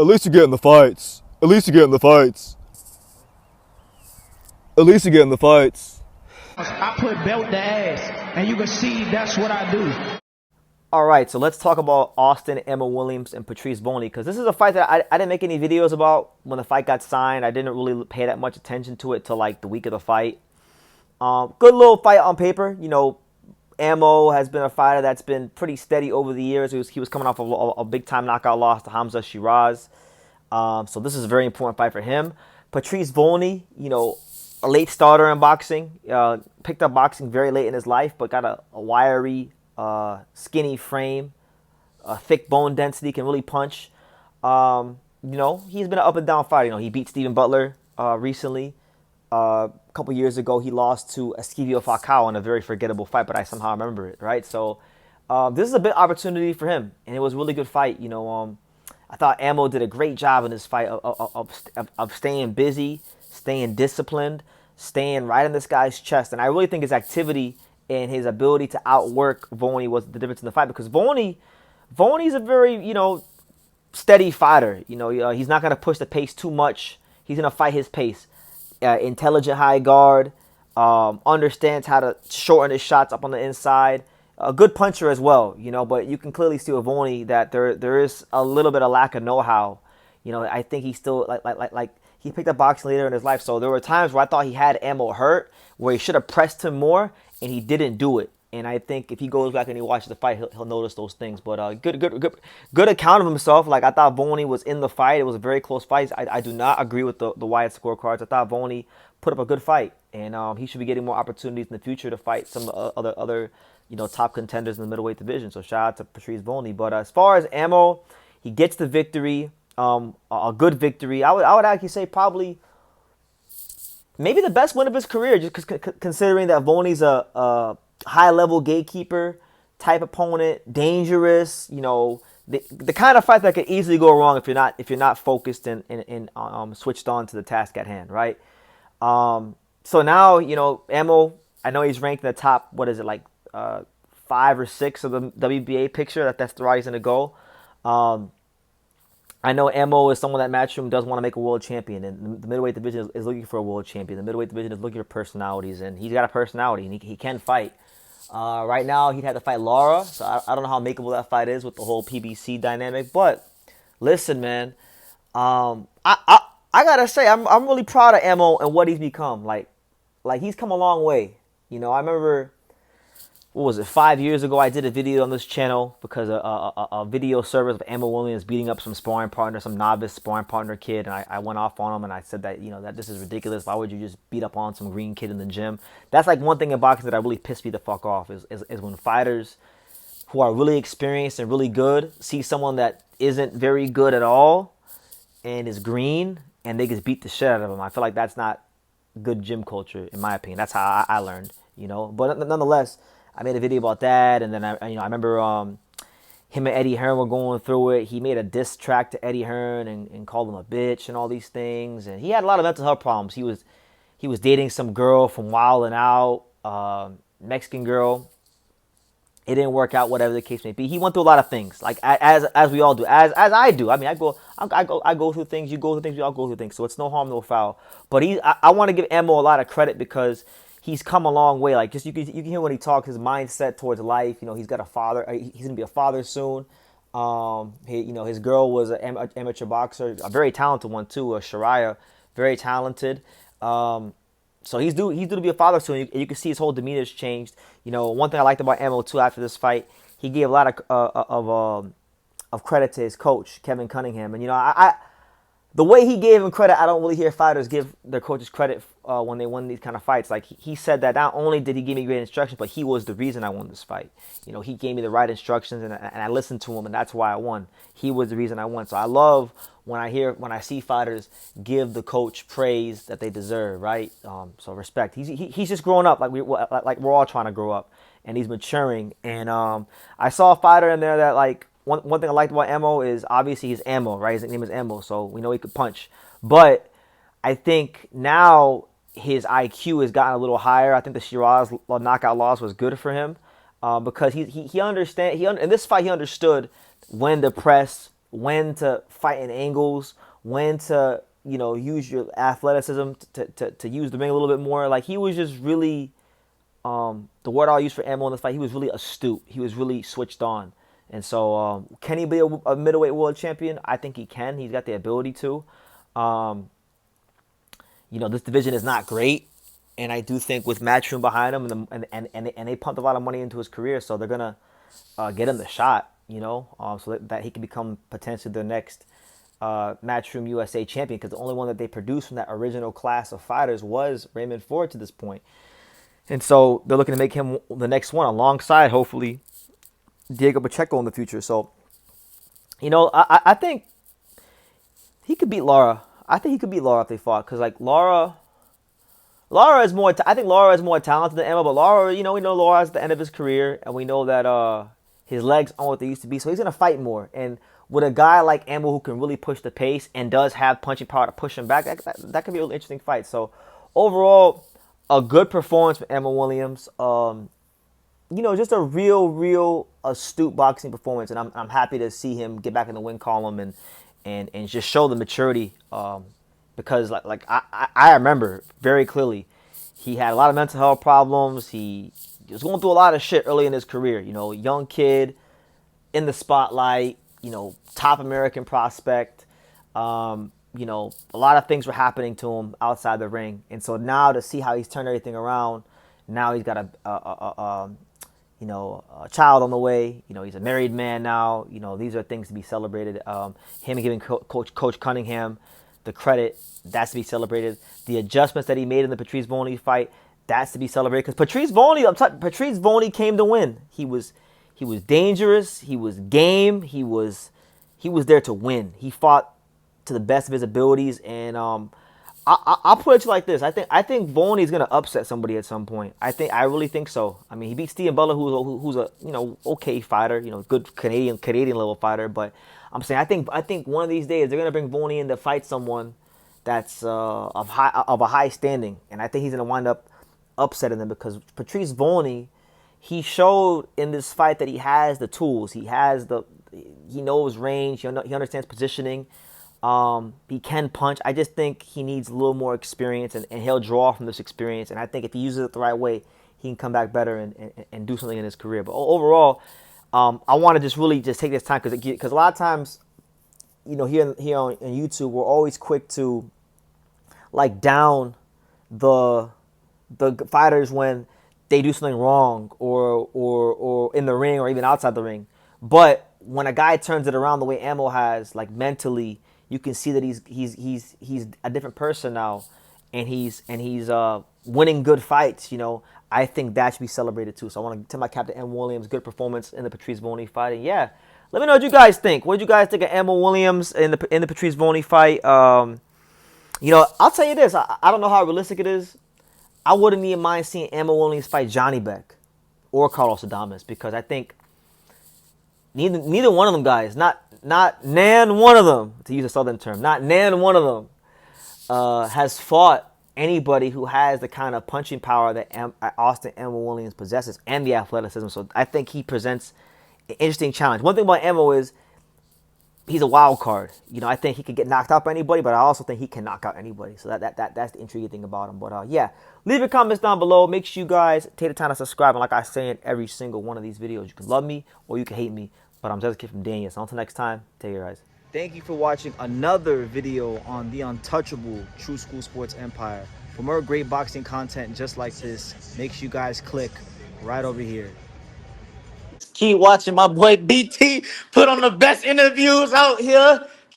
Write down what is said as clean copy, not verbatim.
At least you get in the fights. At least you get in the fights. At least you get in the fights. I put belt to ass, and you can see that's what I do. All right, so let's talk about Austin, Emma Williams, and Patrice Volny, because this is a fight that I didn't make any videos about when the fight got signed. I didn't really pay that much attention to it till like the week of the fight. Good little fight on paper. You know, Ammo has been a fighter that's been pretty steady over the years. He was coming off a big-time knockout loss to Hamza Shiraz. So this is a very important fight for him. Patrice Volny, you know, a late starter in boxing. Picked up boxing very late in his life, but got a wiry, skinny frame, thick bone density, can really punch. You know, he's been an up-and-down fighter. You know, he beat Stephen Butler recently. A couple years ago, he lost to Esquivio Falcao in a very forgettable fight, but I somehow remember it, right? So this is a big opportunity for him, and it was a really good fight. You know, I thought Ammo did a great job in this fight of staying busy, staying disciplined, staying right in this guy's chest. And I really think his activity and his ability to outwork Volny was the difference in the fight, because Volny's a very, you know, steady fighter. You know, he's not going to push the pace too much. He's going to fight his pace. Intelligent high guard, understands how to shorten his shots up on the inside. A good puncher as well, you know, but you can clearly see with Volny that there is a little bit of lack of know-how. You know, I think he's still like he picked up boxing later in his life, so there were times where I thought he had Ammo hurt, where he should have pressed him more, and he didn't do it. And I think if he goes back and he watches the fight, he'll notice those things. But good account of himself. Like, I thought Volny was in the fight. It was a very close fight. I do not agree with the Wyatt scorecards. I thought Volny put up a good fight, and he should be getting more opportunities in the future to fight some other you know, top contenders in the middleweight division. So shout out to Patrice Volny. But as far as Ammo, he gets the victory, a good victory. I would actually say probably maybe the best win of his career, just considering that Volny's a high-level gatekeeper type opponent, dangerous, you know, the kind of fight that could easily go wrong if you're not focused and switched on to the task at hand, right? So now, you know, Ammo, I know he's ranked in the top, what is it, like 5 or 6 of the WBA picture. That's the route he's going to go. I know Ammo is someone that Matchroom does want to make a world champion, and the middleweight division is looking for a world champion. The middleweight division is looking for personalities, and he's got a personality, and he can fight. Right now, he'd have to fight Lara, so I don't know how makeable that fight is with the whole PBC dynamic. But listen, man, I gotta say, I'm really proud of Ammo and what he's become. Like he's come a long way. You know, I remember, what was it, 5 years ago, I did a video on this channel because a video service of Emma Williams beating up some sparring partner, some novice sparring partner kid, and I went off on him, and I said that, you know, that this is ridiculous. Why would you just beat up on some green kid in the gym? That's like one thing in boxing that really pissed me the fuck off, is when fighters who are really experienced and really good see someone that isn't very good at all and is green, and they just beat the shit out of them. I feel like that's not good gym culture, in my opinion. That's how I learned, you know. But nonetheless, I made a video about that, and then I remember him and Eddie Hearn were going through it. He made a diss track to Eddie Hearn and called him a bitch and all these things. And he had a lot of mental health problems. He was dating some girl from Wild 'N Out, Mexican girl. It didn't work out, whatever the case may be. He went through a lot of things, like as we all do, as I do. I mean, I go through things. You go through things. We all go through things. So it's no harm, no foul. But I want to give Ammo a lot of credit because he's come a long way. Like, just you can hear when he talks, his mindset towards life. You know, he's got a father. He's gonna be a father soon. His girl was an amateur boxer, a very talented one too, Shariah, very talented. So he's due to be a father soon. You can see his whole demeanor has changed. You know, one thing I liked about Ammo too after this fight, he gave a lot of credit to his coach, Kevin Cunningham, and you know, the way he gave him credit, I don't really hear fighters give their coaches credit when they win these kind of fights. Like, he said that not only did he give me great instructions, but he was the reason I won this fight. You know, he gave me the right instructions, and I listened to him, and that's why I won. He was the reason I won. So I love when I see fighters give the coach praise that they deserve, right? So respect. He's just growing up like we're all trying to grow up, and he's maturing. And I saw a fighter in there that, like, one thing I liked about Ammo is obviously he's Ammo, right? His name is Ammo, so we know he could punch. But I think now his IQ has gotten a little higher. I think the Shiraz knockout loss was good for him because he in this fight he understood when to press when to fight in angles, when to use your athleticism to use the ring a little bit more. Like he was just really the word I'll use for Ammo in this fight. He was really astute. He was really switched on. And so, can he be a middleweight world champion? I think he can. He's got the ability to. This division is not great, and I do think with Matchroom behind him, and they pumped a lot of money into his career, so they're gonna get him the shot. So that he can become potentially the next Matchroom USA champion, because the only one that they produced from that original class of fighters was Raymond Ford to this point. And so they're looking to make him the next one alongside, hopefully, Diego Pacheco in the future. So, I think he could beat Lara. I think he could beat Lara if they fought, because like Lara is more. I think Lara is more talented than Emma, but Lara, we know Lara's at the end of his career, and we know that his legs aren't what they used to be. So he's gonna fight more. And with a guy like Emma who can really push the pace and does have punching power to push him back, that could be a really interesting fight. So overall, a good performance from Emma Williams. Just a real astute boxing performance, and I'm happy to see him get back in the win column and just show the maturity. Because like I remember very clearly, he had a lot of mental health problems. He was going through a lot of shit early in his career. Young kid in the spotlight. Top American prospect. A lot of things were happening to him outside the ring, and so now to see how he's turned everything around. Now he's got a child on the way. He's a married man now. These are things to be celebrated. Him giving Coach Cunningham the credit, that's to be celebrated. The adjustments that he made in the Patrice Volny fight, that's to be celebrated. Because Patrice Volny came to win. He was dangerous. He was game. He was there to win. He fought to the best of his abilities, and I'll put it to you like this. I think Volney is gonna upset somebody at some point. I really think so. I mean, he beat Steven Butler, who's a okay fighter, good Canadian level fighter. But I'm saying I think one of these days they're gonna bring Volney in to fight someone that's of a high standing, and I think he's gonna wind up upsetting them, because Patrice Volney, he showed in this fight that he has the tools. He knows range. He understands positioning. He can punch. I just think he needs a little more experience, and he'll draw from this experience. And I think if he uses it the right way, he can come back better and do something in his career. But overall, I want to just really just take this time, because a lot of times, here on YouTube, we're always quick to like down the fighters when they do something wrong or in the ring or even outside the ring. But when a guy turns it around the way Ammo has, like mentally, you can see that he's a different person now, and he's winning good fights. I think that should be celebrated too. So I want to tell my captain M. Williams, good performance in the Patrice Volny fight. And yeah, let me know what you guys think. What did you guys think of Emma Williams in the Patrice Volny fight? I'll tell you this. I don't know how realistic it is. I wouldn't even mind seeing Emma Williams fight Johnny Beck or Carlos Adames, because I think neither one of them guys, not nan one of them, to use a southern term, not nan one of them has fought anybody who has the kind of punching power that Austin Emma Williams possesses, and the athleticism. So I think he presents an interesting challenge. One thing about Emma is he's a wild card. I think he could get knocked out by anybody, but I also think he can knock out anybody. So that's the intriguing thing about him. But yeah, leave your comments down below. Make sure you guys take the time to subscribe. And like I say in every single one of these videos, you can love me or you can hate me. But I'm just a kid from Daniel. So until next time, take care, guys. Thank you for watching another video on the untouchable True School Sports Empire. For more great boxing content just like this, make sure you guys click right over here. Keep watching my boy BT put on the best interviews out here.